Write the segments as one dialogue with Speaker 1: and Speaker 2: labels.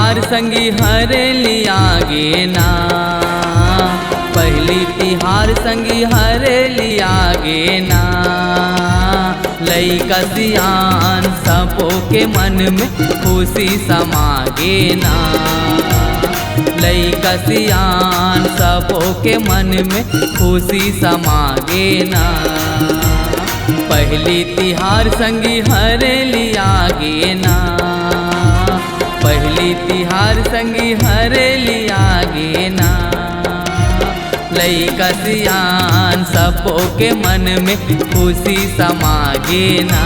Speaker 1: तिहार संगी हरे लिया गे ना, पहली तिहार संगी हरे लिया गे ना। लइका सियान सबों के मन में खुशी समागे ना, लइका सियान सबों के मन में खुशी समागे ना। पहली तिहार संगी हरे लिया गे ना, पहली तिहार संगी हरे लिया गे ना। लइका सियान सबों के मन में खुशी समागे ना,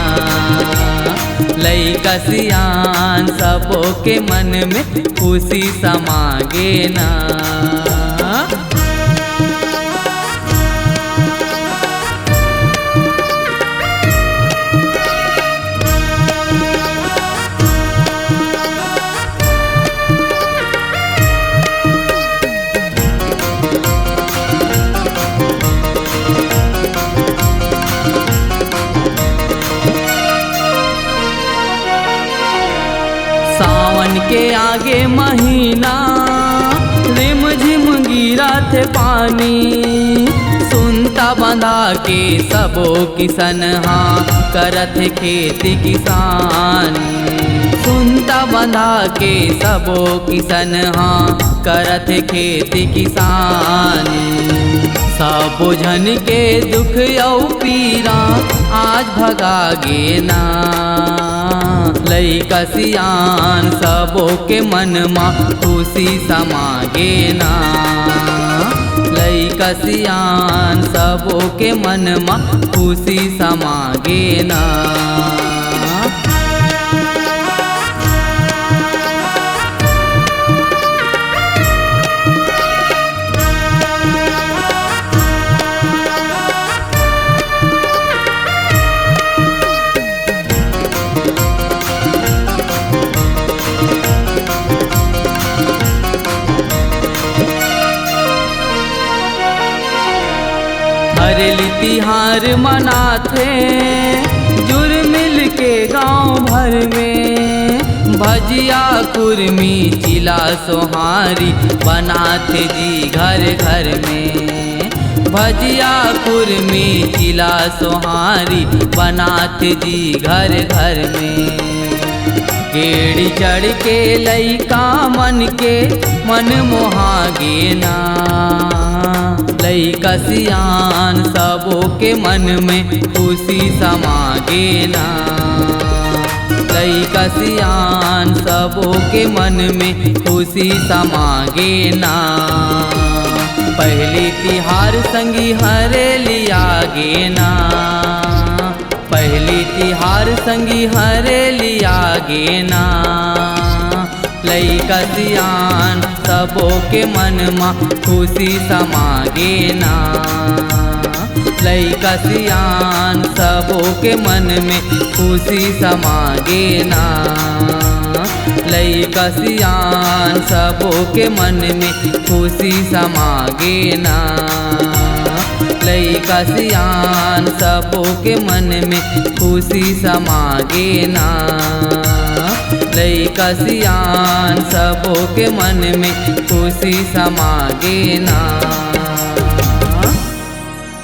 Speaker 1: लइका सियान सबों के मन में खुशी समागे ना। सावन के आगे महीना रिम झिम गिरा थे पानी, सुनता बंधा के सबो किसन हाँ करत खेती किसान। सुनता बंधा के सबो किसन हाँ करत खेती किसान। सबो जन के दुख औ पीरा आज भगागे ना, लइका सियान सबों के मन में खुशी समागे ना, लइका सियान सबों के मन में खुशी समागे ना। हरेली तिहार मनाथे जुर मिल के गाँव भर में, भजिया कुर्मी चिला सोहारी बनाथे जी घर घर में। भजिया कुर्मी चिला सोहारी बनाथे जी घर घर में। गेड़ी चढ़ के लइका मन के मन मोहागे ना, लइका सियान सबों के मन में खुशी समागे ना, लइका सियान सबों के मन में खुशी समागे ना। पहली तिहार संगी हरे लिया गे ना, पहली तिहार संगी हरे लिया गे ना। लइका सियान सबों के मन में खुशी समागे ना, लइका सियान सबों के मन में खुशी समागे ना, लइका सियान सबों के मन में खुशी समागे ना, लइका सियान सबों के मन में खुशी समागे ना, लइका सियान सबों के मन में खुशी समागे ना।